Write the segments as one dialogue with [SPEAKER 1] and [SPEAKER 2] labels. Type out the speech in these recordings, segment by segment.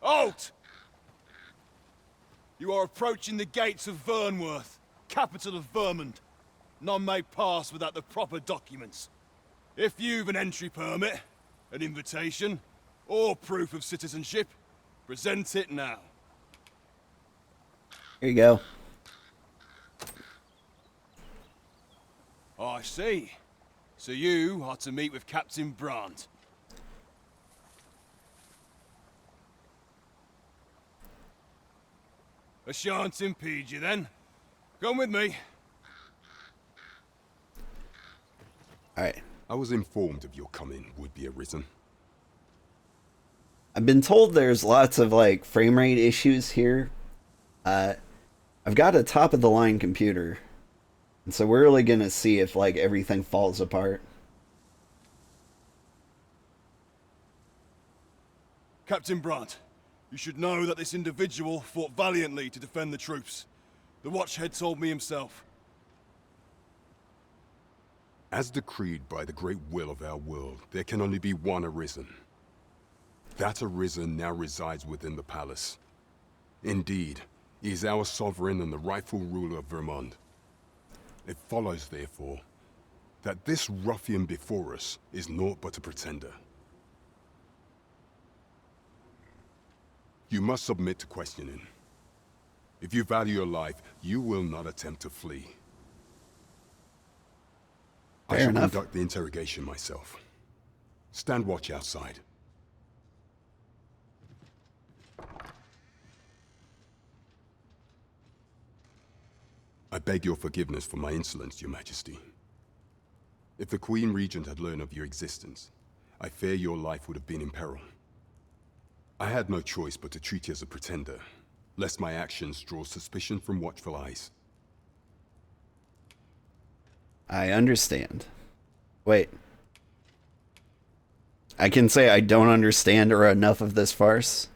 [SPEAKER 1] Halt! You are approaching the gates of Vernworth, capital of Vermund. None may pass without the proper documents. If you've an entry permit, an invitation, or proof of citizenship, present it now.
[SPEAKER 2] Here you go.
[SPEAKER 1] I see. So you are to meet with Captain Brandt. I shan't impede you then. Come with me.
[SPEAKER 2] Alright.
[SPEAKER 3] I was informed of your coming would be arisen.
[SPEAKER 2] I've been told there's lots of, like, frame rate issues here. I've got a top-of-the-line computer. And so we're really gonna see if, like, everything falls apart.
[SPEAKER 1] Captain Brandt, you should know that this individual fought valiantly to defend the troops. The Watchhead told me himself.
[SPEAKER 3] As decreed by the great will of our world, there can only be one arisen. That arisen now resides within the palace. Indeed, he is our sovereign and the rightful ruler of Vermund. It follows, therefore, that this ruffian before us is naught but a pretender. You must submit to questioning. If you value your life, you will not attempt to flee. I shall conduct the interrogation myself. Stand watch outside. I beg your forgiveness for my insolence, Your Majesty. If the Queen Regent had learned of your existence, I fear your life would have been in peril. I had no choice but to treat you as a pretender, lest my actions draw suspicion from watchful eyes.
[SPEAKER 2] I understand. Wait. I can say I don't understand or enough of this farce.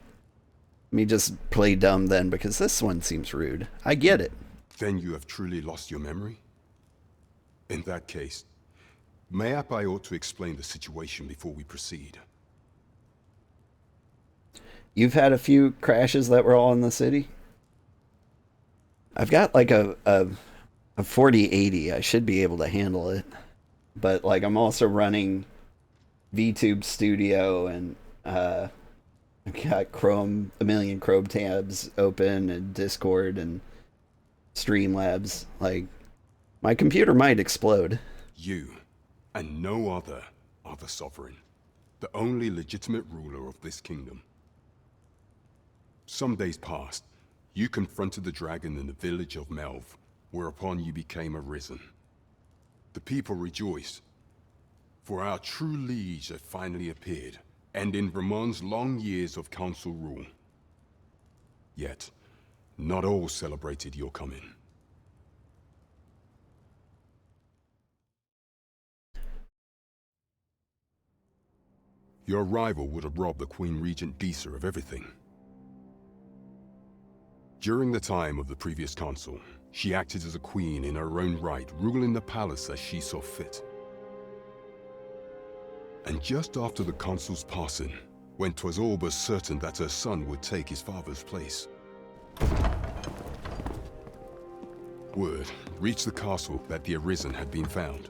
[SPEAKER 2] Let me just play dumb then, because this one seems rude. I get it.
[SPEAKER 3] Then you have truly lost your memory? In that case, mayhap I ought to explain the situation before we proceed.
[SPEAKER 2] You've had a few crashes that were all in the city? I've got like a 4080. I should be able to handle it. But like I'm also running VTube Studio and I've got a million Chrome tabs open and Discord and Streamlabs. Like my computer might explode.
[SPEAKER 3] You, and no other, are the sovereign. The only legitimate ruler of this kingdom. Some days past, you confronted the dragon in the village of Melv, whereupon you became arisen. The people rejoiced, for our true liege had finally appeared, and in Vermund's long years of council rule. Yet, not all celebrated your coming. Your arrival would have robbed the Queen Regent Disa of everything. During the time of the previous consul, she acted as a queen in her own right, ruling the palace as she saw fit. And just after the consul's passing, when 'twas all but certain that her son would take his father's place, word reached the castle that the Arisen had been found.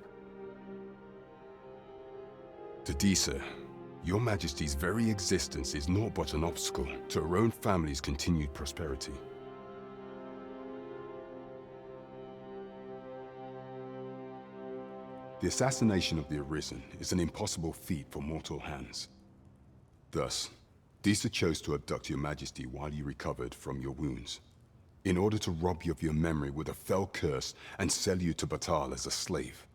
[SPEAKER 3] To Disa, your Majesty's very existence is naught but an obstacle to her own family's continued prosperity. The assassination of the Arisen is an impossible feat for mortal hands. Thus, Disa chose to abduct your Majesty while you recovered from your wounds, in order to rob you of your memory with a fell curse and sell you to Batal as a slave.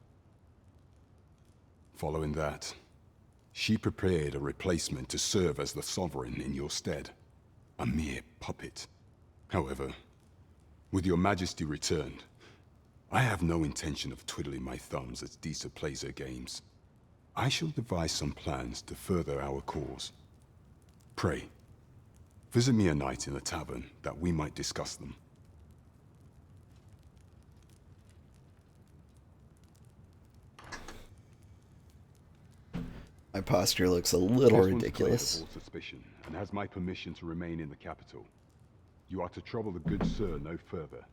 [SPEAKER 3] Following that, she prepared a replacement to serve as the sovereign in your stead, a mere puppet. However, with your Majesty returned, I have no intention of twiddling my thumbs as Disa plays her games. I shall devise some plans to further our cause. Pray, visit me a night in the tavern that we might discuss them.
[SPEAKER 2] My posture looks a little
[SPEAKER 3] This one's
[SPEAKER 2] ridiculous.
[SPEAKER 3] clear of all suspicion and has my permission to remain in the capital. You are to trouble the good sir no further.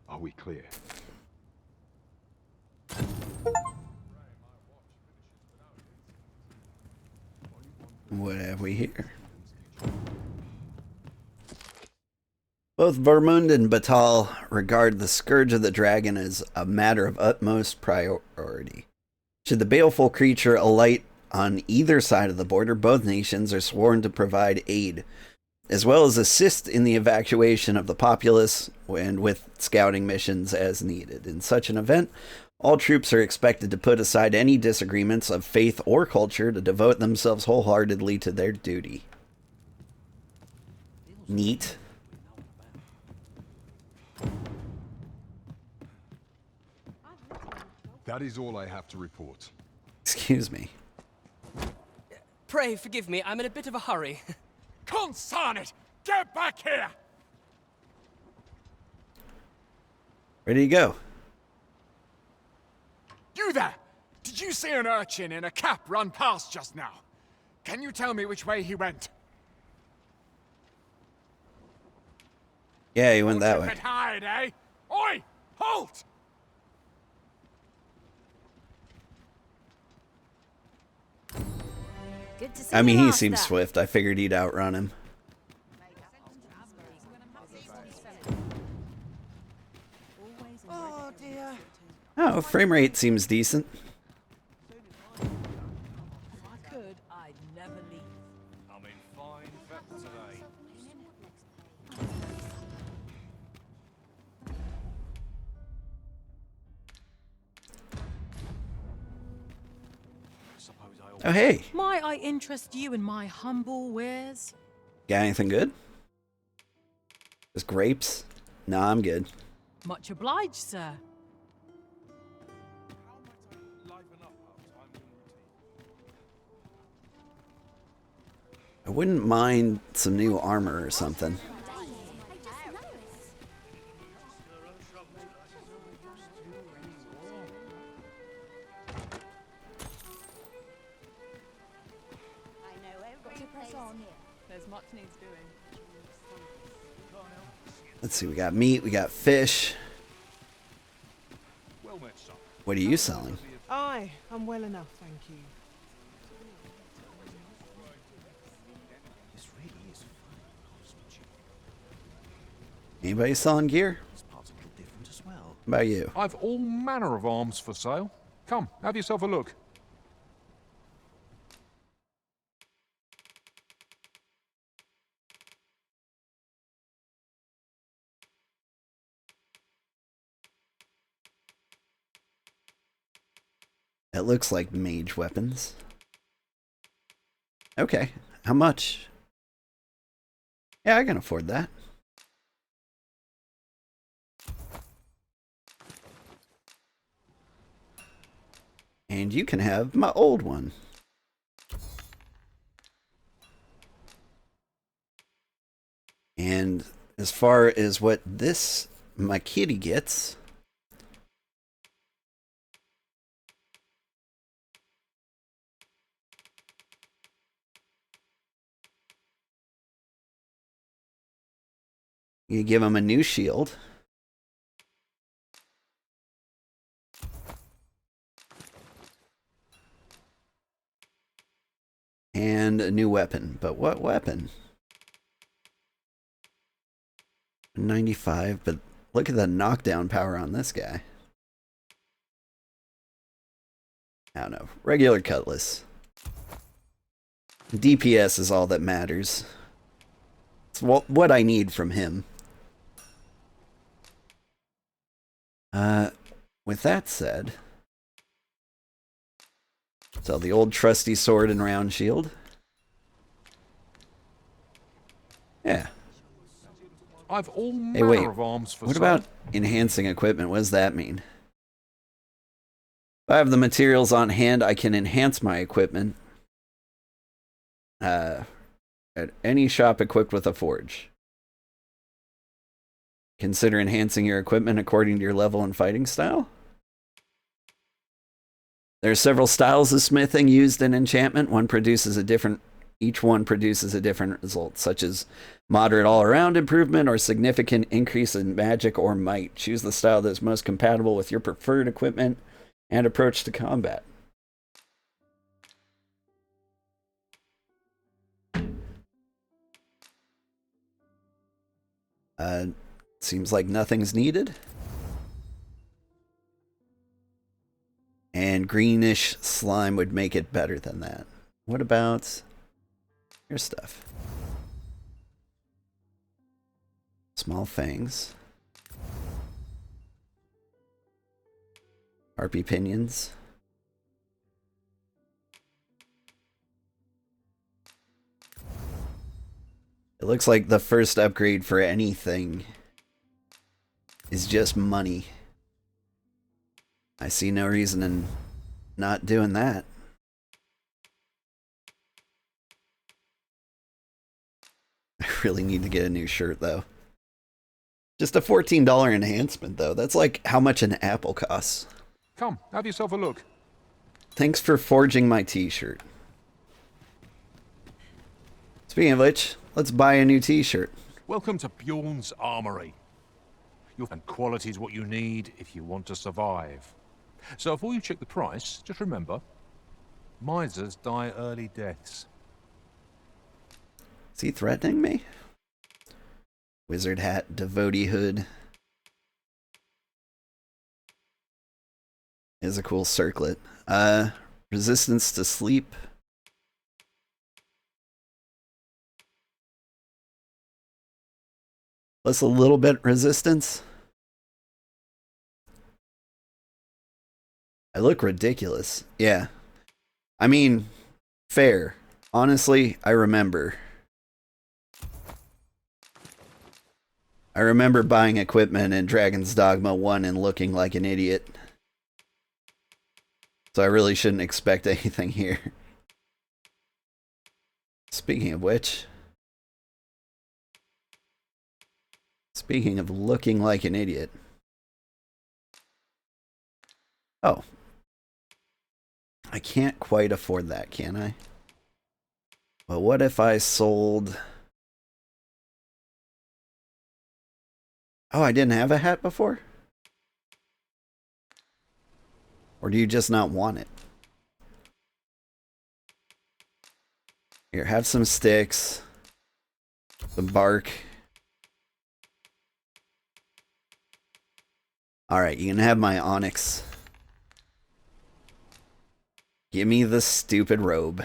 [SPEAKER 3] Are we clear?
[SPEAKER 2] What have we here? Both Vermund and Batal regard the Scourge of the Dragon as a matter of utmost priority. Should the baleful creature alight on either side of the border, both nations are sworn to provide aid, as well as assist in the evacuation of the populace and with scouting missions as needed. In such an event, all troops are expected to put aside any disagreements of faith or culture to devote themselves wholeheartedly to their duty. Neat.
[SPEAKER 3] That is all I have to report.
[SPEAKER 2] Excuse me.
[SPEAKER 4] Pray forgive me, I'm in a bit of a hurry.
[SPEAKER 1] Consign it! Get back here!
[SPEAKER 2] Where do you go?
[SPEAKER 5] You there! Did you see an urchin in a cap run past just now? Can you tell me which way he went?
[SPEAKER 2] Yeah, he went that
[SPEAKER 5] Trip
[SPEAKER 2] way.
[SPEAKER 5] and hide, eh? Oi! Halt!
[SPEAKER 6] Good to see
[SPEAKER 2] I mean,
[SPEAKER 6] you,
[SPEAKER 2] he
[SPEAKER 6] Master.
[SPEAKER 2] seems swift. I figured he'd outrun him.
[SPEAKER 6] Oh dear.
[SPEAKER 2] Oh, frame rate seems decent.
[SPEAKER 6] If I could, I'd never leave.
[SPEAKER 1] I'm in fine fettle today.
[SPEAKER 2] Oh, hey.
[SPEAKER 6] Might I interest you in my humble wares?
[SPEAKER 2] Got anything good? Just grapes? Nah, I'm good.
[SPEAKER 6] Much obliged, sir.
[SPEAKER 2] I wouldn't mind some new armor or something.
[SPEAKER 6] There's much needs doing.
[SPEAKER 2] Let's see, we got meat, we got fish. What are you selling?
[SPEAKER 7] Aye, I'm well enough, thank you.
[SPEAKER 2] Anybody selling gear? How about you?
[SPEAKER 8] I've all manner of arms for sale. Come, have yourself a look.
[SPEAKER 2] It looks like mage weapons. Okay, how much? Yeah, I can afford that. And you can have my old one. And as far as what this, my kitty gets, you give him a new shield. And a new weapon. But what weapon? 95, but look at the knockdown power on this guy. I don't know. Regular cutlass. DPS is all that matters. It's what I need from him. With that said, so the old trusty sword and round shield. Yeah.
[SPEAKER 8] I've all
[SPEAKER 2] Hey, wait.
[SPEAKER 8] manner of arms for
[SPEAKER 2] What
[SPEAKER 8] sale.
[SPEAKER 2] about enhancing equipment? What does that mean? If I have the materials on hand, I can enhance my equipment. At any shop equipped with a forge. Consider enhancing your equipment according to your level and fighting style. There are several styles of smithing used in enchantment. Each one produces a different result, such as moderate all-around improvement or significant increase in magic or might. Choose the style that is most compatible with your preferred equipment and approach to combat. Seems like nothing's needed. And greenish slime would make it better than that. What about your stuff? Small fangs. Harpy pinions. It looks like the first upgrade for anything is just money. I see no reason in not doing that. I really need to get a new shirt, though. Just a $14 enhancement, though. That's like how much an apple costs.
[SPEAKER 8] Come, have yourself a look.
[SPEAKER 2] Thanks for forging my t-shirt. Speaking of which, let's buy a new t-shirt.
[SPEAKER 8] Welcome to Bjorn's Armory. You'll find quality's what you need if you want to survive. So before you check the price, just remember, misers die early deaths.
[SPEAKER 2] Is he threatening me? Wizard hat, devotee hood. Is a cool circlet. Resistance to sleep. Plus a little bit resistance. I look ridiculous. Yeah. I mean, fair. Honestly, I remember. I remember buying equipment in Dragon's Dogma 1 and looking like an idiot. So I really shouldn't expect anything here. Speaking of which... Speaking of looking like an idiot... Oh. I can't quite afford that, can I? But what if I sold... Oh, I didn't have a hat before? Or do you just not want it? Here, have some sticks. Some bark. Alright, you can have my onyx. Give me the stupid robe.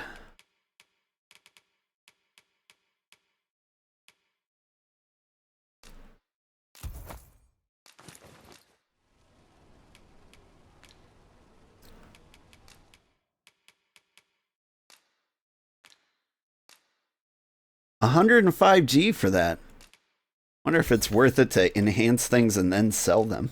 [SPEAKER 2] $105G for that. Wonder if it's worth it to enhance things and then sell them.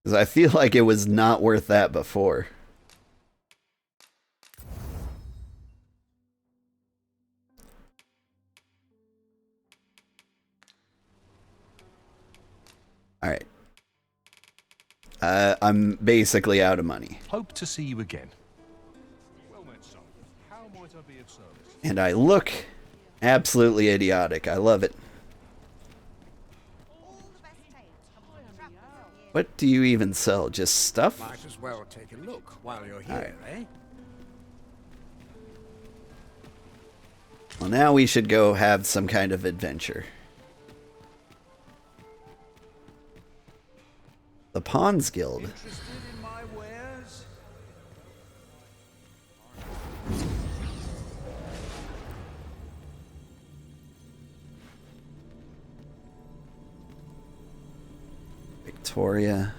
[SPEAKER 2] Because I feel like it was not worth that before. Alright. I'm basically out of money.
[SPEAKER 8] Hope to see you again. Well met, son. How might I be of service?
[SPEAKER 2] And I look absolutely idiotic. I love it. What do you even sell? Just stuff?
[SPEAKER 9] Might as well take a look while you're here, eh?
[SPEAKER 2] Well, now we should go have some kind of adventure. The Pawns Guild.
[SPEAKER 9] Interested in my wares?
[SPEAKER 2] Victoria.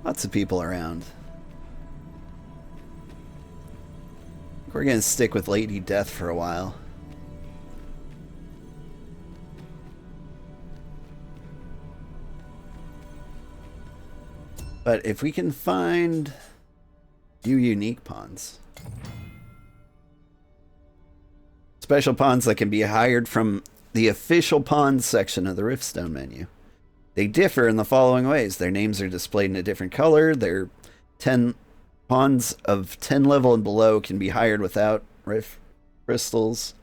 [SPEAKER 2] Lots of people around. We're gonna stick with Lady Death for a while. But if we can find a few unique pawns. Special pawns that can be hired from the official pawns section of the Riftstone menu. They differ in the following ways. Their names are displayed in a different color. Their 10 pawns of 10 level and below can be hired without rift crystals.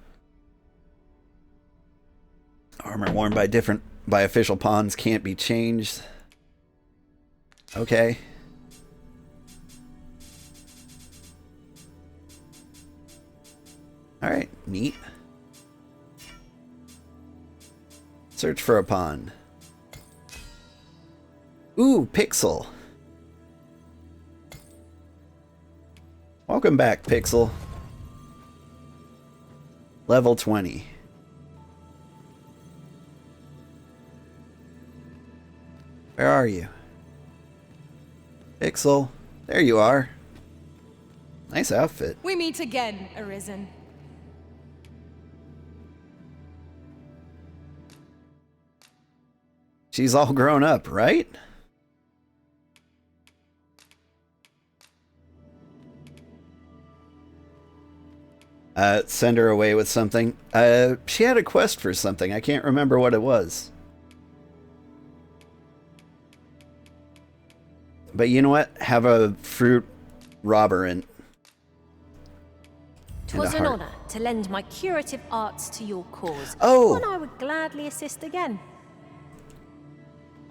[SPEAKER 2] Armor worn by official pawns can't be changed. Okay. Alright, neat. Search for a pawn. Ooh, Pixel. Welcome back, Pixel. Level 20. Where are you? Pixel. There you are. Nice outfit.
[SPEAKER 10] We meet again, Arisen.
[SPEAKER 2] She's all grown up, right? Send her away with something. She had a quest for something. I can't remember what it was. But you know what? Have a fruit robber in.
[SPEAKER 11] 'Twas an honor to lend my curative arts to your cause.
[SPEAKER 2] Oh!
[SPEAKER 11] One I would gladly assist again.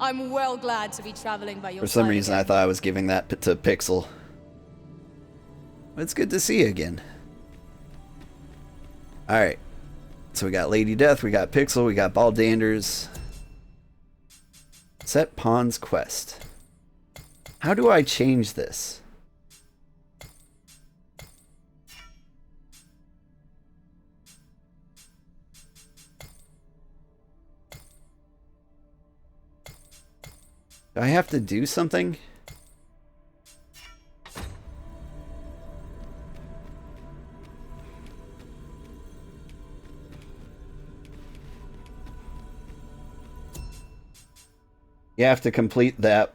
[SPEAKER 10] I'm well glad to be traveling by your
[SPEAKER 2] For some
[SPEAKER 10] side
[SPEAKER 2] reason,
[SPEAKER 10] again.
[SPEAKER 2] I thought I was giving that to Pixel. It's good to see you again. Alright. So we got Lady Death, we got Pixel, we got Baldanders. Set Pawn's Quest. How do I change this? Do I have to do something? You have to complete that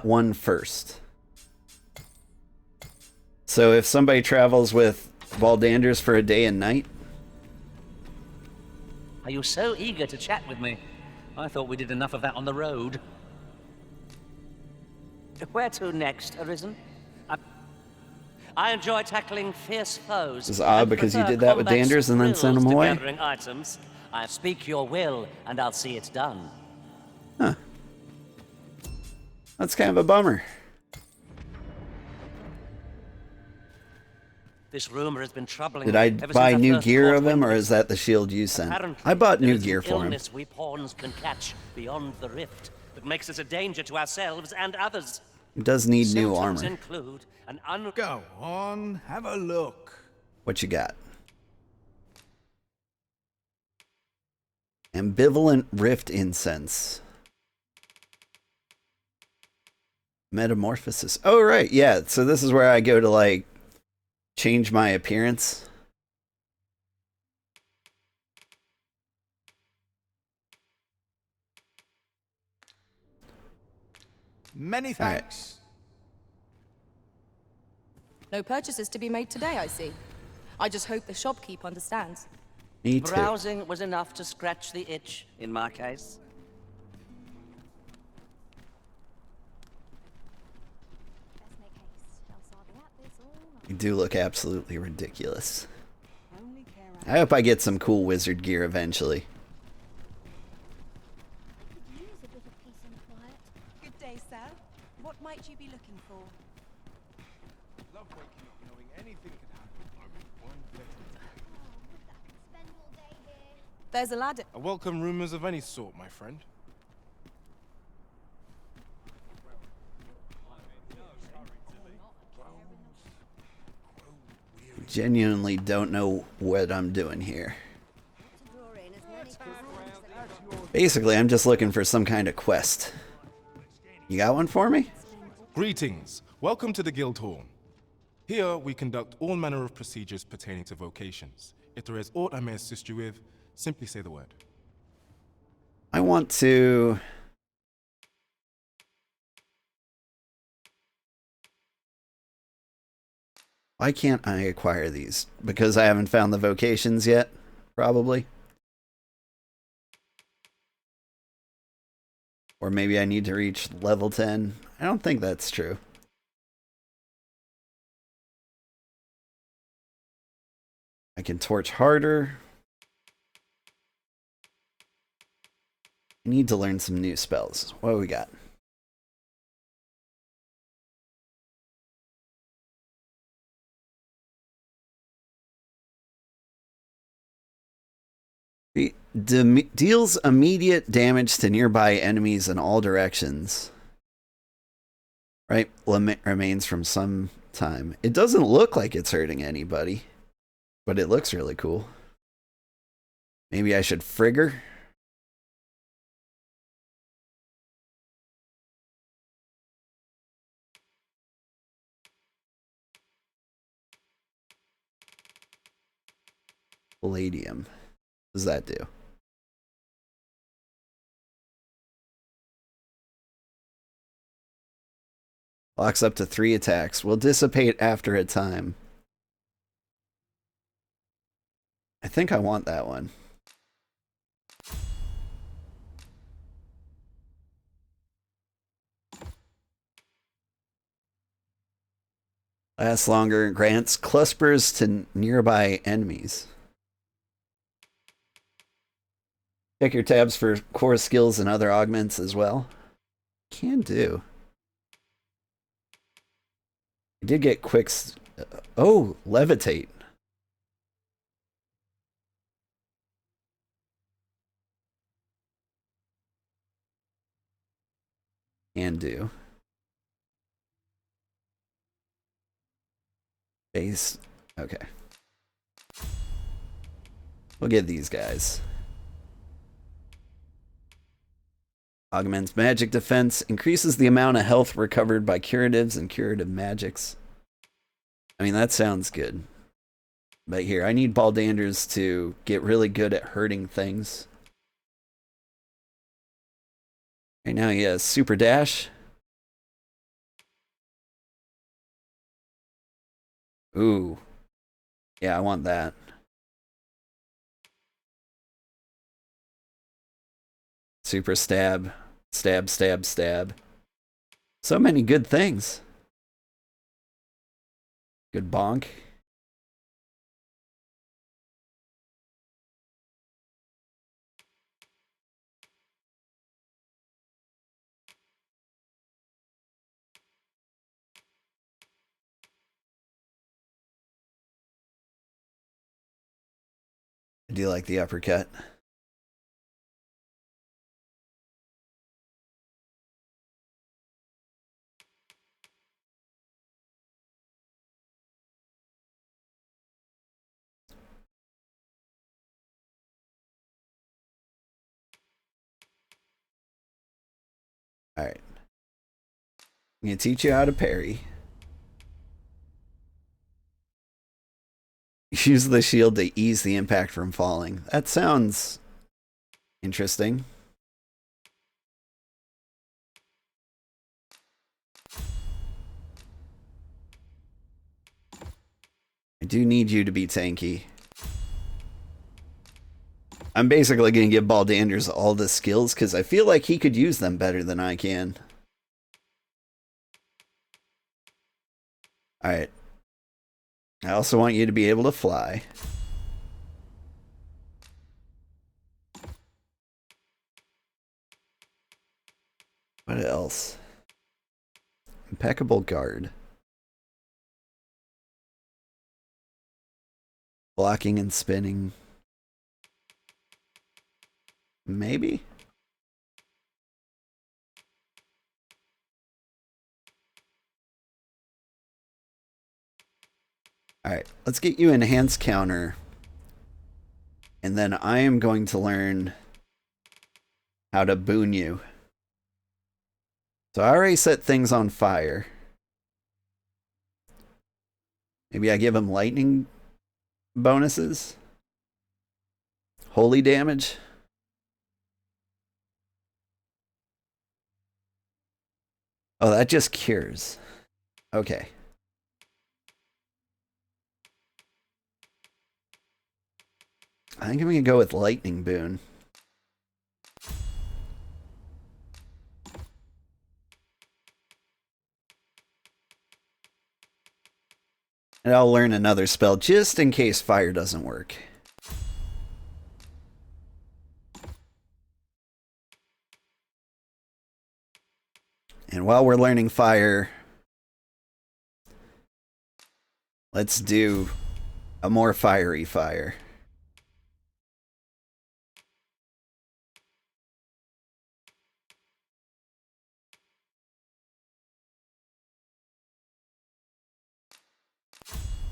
[SPEAKER 2] one first. So if somebody travels with Baldanders for a day and night,
[SPEAKER 12] Are you so eager to chat with me? I thought we did enough of that on the road. Where to next, Arisen? I enjoy tackling fierce foes.
[SPEAKER 2] It's odd because you did that with Danders and then sent them away.
[SPEAKER 12] Gathering items. I speak your will, and I'll see it done.
[SPEAKER 2] Huh. That's kind of a bummer.
[SPEAKER 12] This rumor has been troubling
[SPEAKER 2] Did
[SPEAKER 12] me
[SPEAKER 2] I
[SPEAKER 12] ever since
[SPEAKER 2] buy new
[SPEAKER 12] first
[SPEAKER 2] gear
[SPEAKER 12] caught
[SPEAKER 2] of him,
[SPEAKER 12] wind
[SPEAKER 2] or is that the shield you sent?
[SPEAKER 12] Apparently,
[SPEAKER 2] I bought
[SPEAKER 12] there
[SPEAKER 2] new
[SPEAKER 12] is an
[SPEAKER 2] gear for him.
[SPEAKER 12] illness we pawns can catch beyond the rift that makes us a danger to ourselves and others.
[SPEAKER 2] He does need new
[SPEAKER 12] Symptoms
[SPEAKER 2] armor.
[SPEAKER 12] include an
[SPEAKER 9] Go on, have a look.
[SPEAKER 2] What you got? Ambivalent Rift Incense. Metamorphosis. Oh, right. Yeah. So this is where I go to, like, change my appearance.
[SPEAKER 9] Many thanks.
[SPEAKER 10] No purchases to be made today, I see. I just hope the shopkeep understands.
[SPEAKER 2] Me too.
[SPEAKER 12] browsing was enough to scratch the itch in my case.
[SPEAKER 2] You do look absolutely ridiculous. I hope I get some cool wizard gear eventually.
[SPEAKER 13] Good day, sir. What might you be looking for?
[SPEAKER 1] Love waking up knowing anything could happen. I'm one
[SPEAKER 10] There's a ladder.
[SPEAKER 1] I welcome rumors of any sort, my friend.
[SPEAKER 2] Genuinely don't know what I'm doing here. Basically, I'm just looking for some kind of quest. You got one for me?
[SPEAKER 14] Greetings. Welcome to the Guild Hall. Here, we conduct all manner of procedures pertaining to vocations. If there is aught I may assist you with, simply say the word.
[SPEAKER 2] I want to... Why can't I acquire these? Because I haven't found the vocations yet? Probably. Or maybe I need to reach level 10. I don't think that's true. I can torch harder. I need to learn some new spells. What do we got? Deals immediate damage to nearby enemies in all directions. Right? Remains from some time. It doesn't look like it's hurting anybody, but it looks really cool. Maybe I should frigger. Palladium. What does that do? Blocks up to 3 attacks. Will dissipate after a time. I think I want that one. Lasts longer. Grants clusters to nearby enemies. Check your tabs for core skills and other augments as well. Can do. I did get quick... Oh, levitate. Can do. Base. Okay. We'll get these guys. Augments magic defense. Increases the amount of health recovered by curatives and curative magics. I mean, that sounds good. But here, I need Baldanders to get really good at hurting things. Right now he has super dash. Ooh. Yeah, I want that. Super stab. Stab, stab, stab. So many good things. Good bonk. I do like the uppercut. Alright. I'm going to teach you how to parry. Use the shield to ease the impact from falling. That sounds interesting. I do need you to be tanky. I'm basically going to give Baldanders all the skills because I feel like he could use them better than I can. Alright. I also want you to be able to fly. What else? Impeccable guard. Blocking and spinning. Maybe? Alright, let's get you enhanced counter. And then I am going to learn how to boon you. So I already set things on fire. Maybe I give him lightning bonuses? Holy damage? Oh, that just cures. Okay. I think I'm going to go with lightning boon. And I'll learn another spell just in case fire doesn't work. And while we're learning fire, let's do a more fiery fire.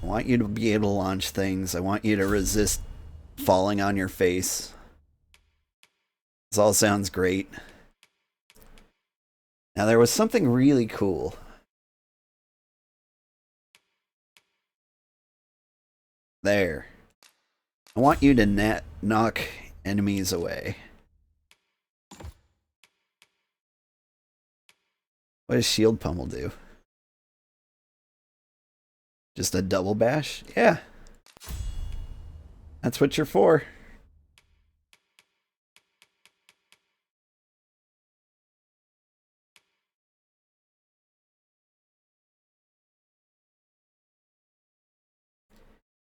[SPEAKER 2] I want you to be able to launch things. I want you to resist falling on your face. This all sounds great. Now there was something really cool. There. I want you to knock enemies away. What does shield pummel do? Just a double bash? Yeah. That's what you're for.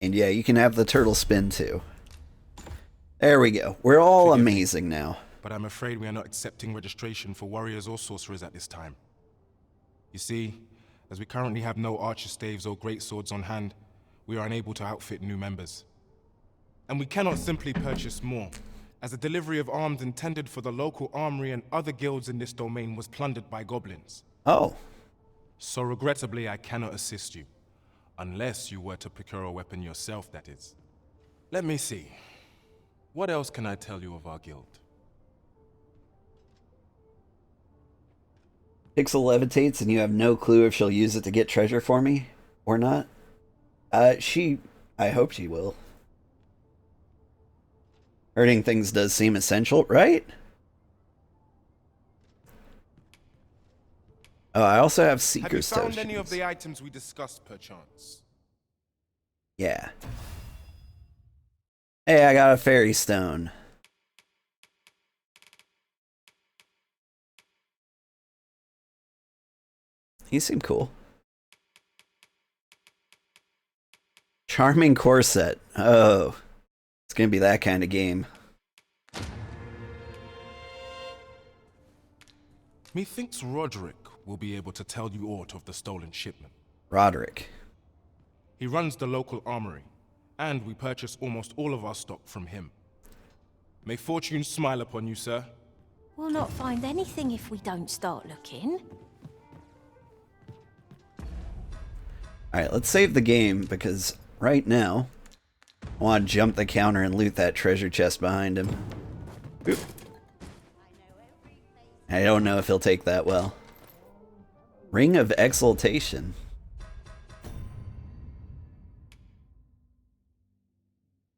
[SPEAKER 2] And yeah, you can have the turtle spin too. There we go. We're all amazing now.
[SPEAKER 14] But I'm afraid we are not accepting registration for warriors or sorcerers at this time. You see, as we currently have no archer staves or greatswords on hand, we are unable to outfit new members. And we cannot simply purchase more, as the delivery of arms intended for the local armory and other guilds in this domain was plundered by goblins.
[SPEAKER 2] Oh.
[SPEAKER 14] So regrettably, I cannot assist you. Unless you were to procure a weapon yourself, that is. Let me see. What else can I tell you of our guild?
[SPEAKER 2] Pixel levitates and you have no clue if she'll use it to get treasure for me or not. I hope she will. Hurting things does seem essential, right? Oh, I also have Seeker's
[SPEAKER 14] Have you found
[SPEAKER 2] Totions.
[SPEAKER 14] any of the items we discussed, perchance?
[SPEAKER 2] Yeah. Hey, I got a fairy stone. He seemed cool. Charming corset. Oh. It's gonna be that kind of game.
[SPEAKER 14] Methinks Roderick will be able to tell you aught of the stolen shipment.
[SPEAKER 2] Roderick.
[SPEAKER 14] He runs the local armory, and we purchase almost all of our stock from him. May fortune smile upon you, sir.
[SPEAKER 11] We'll not find anything if we don't start looking.
[SPEAKER 2] Alright, let's save the game because right now I want to jump the counter and loot that treasure chest behind him. Oop. I don't know if he'll take that well. Ring of Exaltation.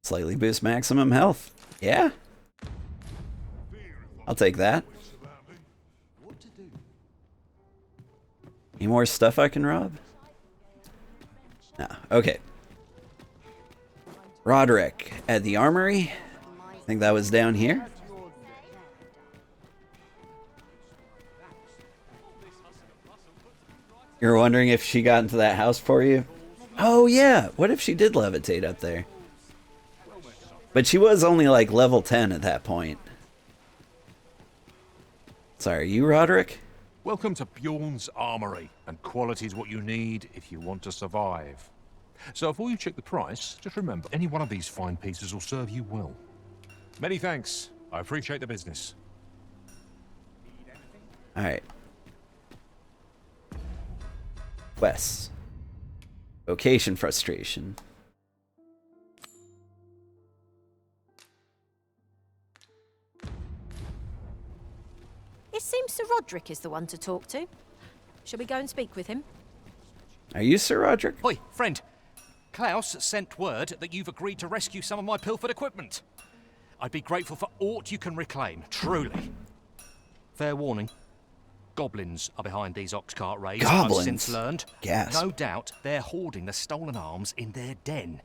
[SPEAKER 2] Slightly boost maximum health. Yeah. I'll take that. Any more stuff I can rob? No. Okay. Roderick at the armory. I think that was down here. You're wondering if she got into that house for you? Oh yeah, what if she did levitate up there? But she was only like level 10 at that point. Sorry, are you Roderick?
[SPEAKER 8] Welcome to Bjorn's Armory, and quality's what you need if you want to survive. So before you check the price, just remember, any one of these fine pieces will serve you well. Many thanks. I appreciate the business.
[SPEAKER 2] Alright. Quests. Vocation frustration.
[SPEAKER 11] It seems Sir Roderick is the one to talk to. Shall we go and speak with him?
[SPEAKER 2] Are you Sir Roderick?
[SPEAKER 15] Oi, friend. Klaus sent word that you've agreed to rescue some of my pilfered equipment. I'd be grateful for aught you can reclaim, truly. Fair warning. Goblins are behind these ox cart raids,
[SPEAKER 2] Goblins?
[SPEAKER 15] I've since learned.
[SPEAKER 2] Gasp.
[SPEAKER 15] No doubt they're hoarding the stolen arms in their den.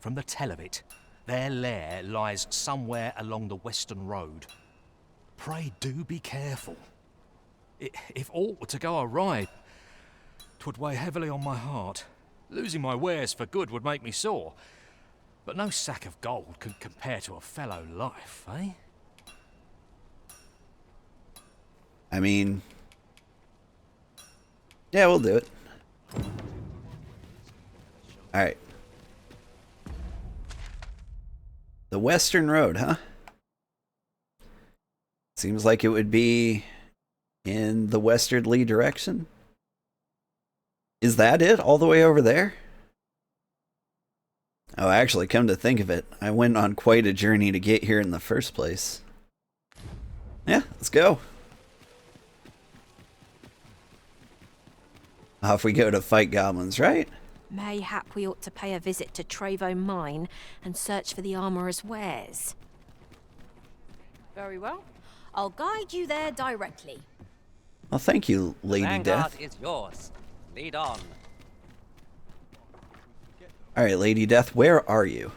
[SPEAKER 15] From the tell of it, their lair lies somewhere along the western road. Pray do be careful. If aught were to go awry, 'twould weigh heavily on my heart. Losing my wares for good would make me sore. But no sack of gold can compare to a fellow life, eh?
[SPEAKER 2] I mean... yeah, we'll do it. Alright. The Western Road, huh? Seems like it would be in the westerly direction. Is that it? All the way over there? Oh, actually, come to think of it, I went on quite a journey to get here in the first place. Yeah, let's go. Off we go to fight goblins, right?
[SPEAKER 11] Mayhap we ought to pay a visit to Trevo Mine and search for the armorer's wares.
[SPEAKER 10] Very well.
[SPEAKER 11] I'll guide you there directly.
[SPEAKER 2] Well, thank you, Lady
[SPEAKER 12] Vanguard
[SPEAKER 2] Death.
[SPEAKER 12] is yours. Lead on.
[SPEAKER 2] Alright, Lady Death, where are you?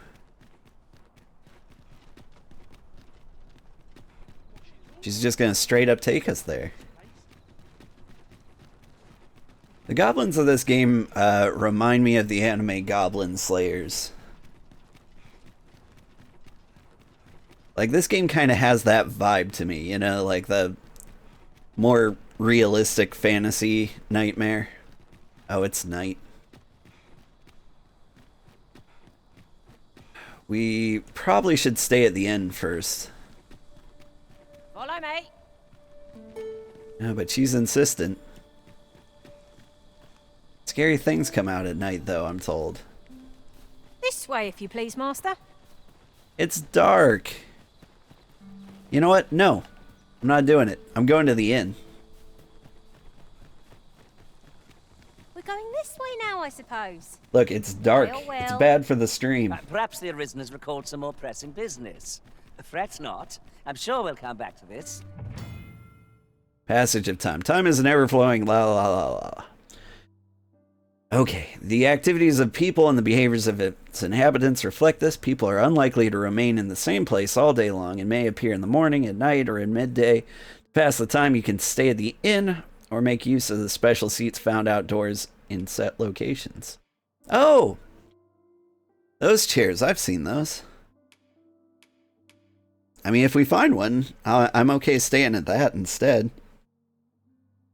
[SPEAKER 2] She's just gonna straight up take us there. The goblins of this game remind me of the anime Goblin Slayers. Like, this game kind of has that vibe to me, you know, like the more realistic fantasy nightmare. Oh, it's night. We probably should stay at the end first.
[SPEAKER 11] Follow me.
[SPEAKER 2] No, but she's insistent. Scary things come out at night, though, I'm told.
[SPEAKER 11] This way, if you please, Master.
[SPEAKER 2] It's dark. You know what? No. I'm not doing it. I'm going to the inn.
[SPEAKER 11] We're going this way now, I suppose.
[SPEAKER 2] Look, it's dark.
[SPEAKER 11] Well, well.
[SPEAKER 2] It's bad for the stream.
[SPEAKER 12] Perhaps the Arisen has recalled some more pressing business. Fret not. I'm sure we'll come back to this.
[SPEAKER 2] Passage of time. Time is an ever-flowing la la la la. Okay, the activities of people and the behaviors of its inhabitants reflect this. People are unlikely to remain in the same place all day long and may appear in the morning, at night, or in midday. To pass the time, you can stay at the inn or make use of the special seats found outdoors in set locations. Oh! Those chairs, I've seen those. I mean, if we find one, I'm okay staying at that instead.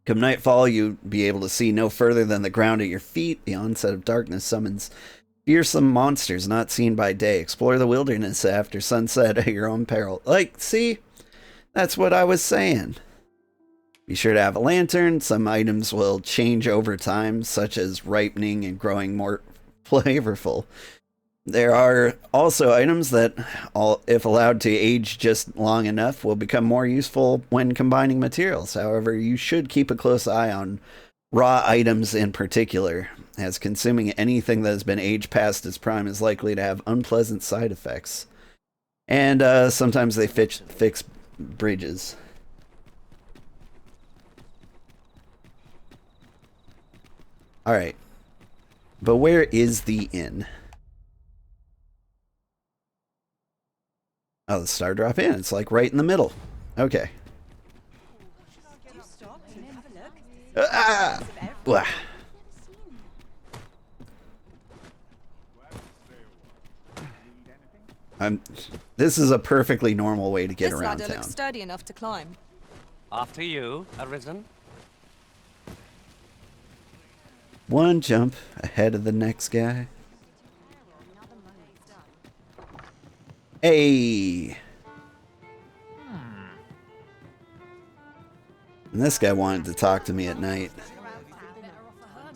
[SPEAKER 2] Come nightfall, you'll be able to see no further than the ground at your feet. The onset of darkness summons fearsome monsters not seen by day. Explore the wilderness after sunset at your own peril. Like, see? That's what I was saying. Be sure to have a lantern. Some items will change over time, such as ripening and growing more flavorful. There are also items that, if allowed to age just long enough, will become more useful when combining materials. However, you should keep a close eye on raw items in particular, as consuming anything that has been aged past its prime is likely to have unpleasant side effects. And sometimes they fix bridges. Alright. But where is the inn? Oh, the Star Drop Inn. It's like right in the middle. Okay. Blah. This is a perfectly normal way to get around
[SPEAKER 10] This ladder
[SPEAKER 2] town.
[SPEAKER 10] looks sturdy enough to climb.
[SPEAKER 12] After you, Arisen.
[SPEAKER 2] One jump ahead of the next guy. Hey! And this guy wanted to talk to me at night.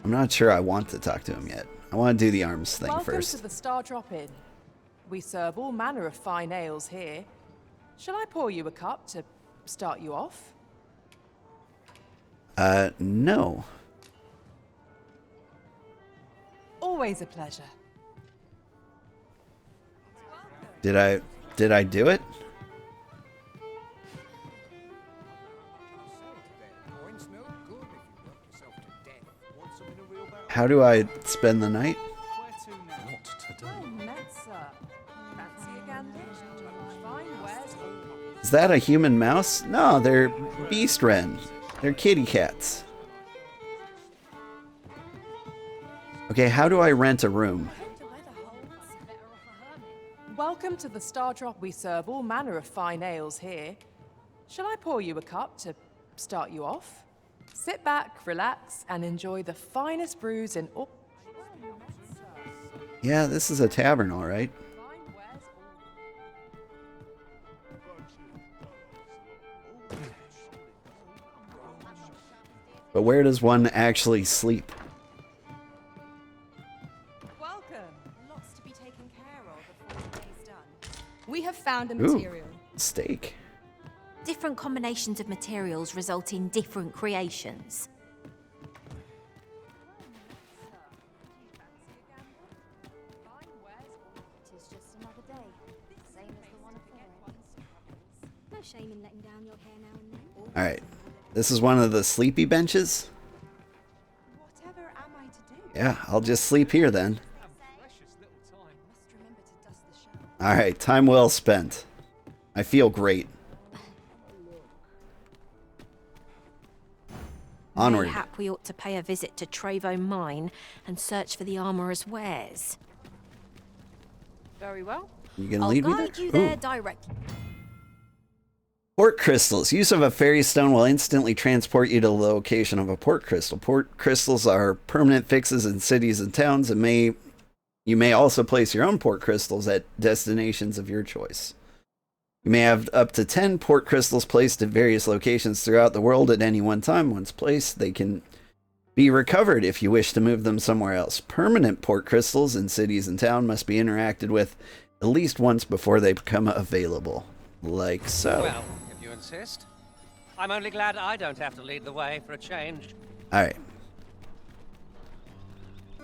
[SPEAKER 2] I'm not sure I want to talk to him yet. I want to do the arms thing
[SPEAKER 16] Welcome
[SPEAKER 2] first.
[SPEAKER 16] to the Star Drop Inn. We serve all manner of fine ales here. Shall I pour you a cup to start you off?
[SPEAKER 2] No.
[SPEAKER 16] Always a pleasure.
[SPEAKER 2] Did I do it? How do I spend the night? Is that a human mouse? No, they're beast wren. They're kitty cats. Okay, how do I rent a room?
[SPEAKER 16] Welcome to the Star Drop. We serve all manner of fine ales here. Shall I pour you a cup to start you off? Sit back, relax, and enjoy the finest brews in all...
[SPEAKER 2] Yeah, this is a tavern, all right. But where does one actually sleep?
[SPEAKER 13] Welcome. Lots to be taken care of before the day's done.
[SPEAKER 10] We have found a
[SPEAKER 2] Ooh,
[SPEAKER 10] material.
[SPEAKER 2] steak.
[SPEAKER 11] Different combinations of materials result in different creations.
[SPEAKER 13] Tis just another day, same as the one before it. No shame in letting down your hair now and then.
[SPEAKER 2] All right. This is one of the sleepy benches.
[SPEAKER 13] Whatever am I to do?
[SPEAKER 2] Yeah, I'll just sleep here then.
[SPEAKER 13] Must remember to dust the shelf.
[SPEAKER 2] All right, time well spent. I feel great. Onward.
[SPEAKER 11] Mayhap we ought to pay a visit to Trevo Mine and search for the armorer's wares.
[SPEAKER 16] Very well.
[SPEAKER 2] You gonna
[SPEAKER 11] I'll
[SPEAKER 2] lead me
[SPEAKER 11] guide
[SPEAKER 2] there?
[SPEAKER 11] you there
[SPEAKER 2] Ooh.
[SPEAKER 11] directly.
[SPEAKER 2] Port crystals. Use of a fairy stone will instantly transport you to the location of a port crystal. Port crystals are permanent fixes in cities and towns, and you may also place your own port crystals at destinations of your choice. You may have up to 10 port crystals placed at various locations throughout the world at any one time. Once placed, they can be recovered if you wish to move them somewhere else. Permanent port crystals in cities and towns must be interacted with at least once before they become available. Like so.
[SPEAKER 12] Well, if you insist. I'm only glad I don't have to lead the way for a change.
[SPEAKER 2] Alright.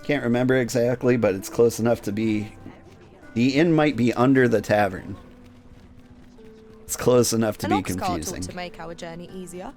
[SPEAKER 2] Can't remember exactly, but it's close enough to be... The inn might be under the tavern. It's close enough to
[SPEAKER 10] An
[SPEAKER 2] be
[SPEAKER 10] ox cart ought
[SPEAKER 2] confusing.
[SPEAKER 10] to make our journey easier.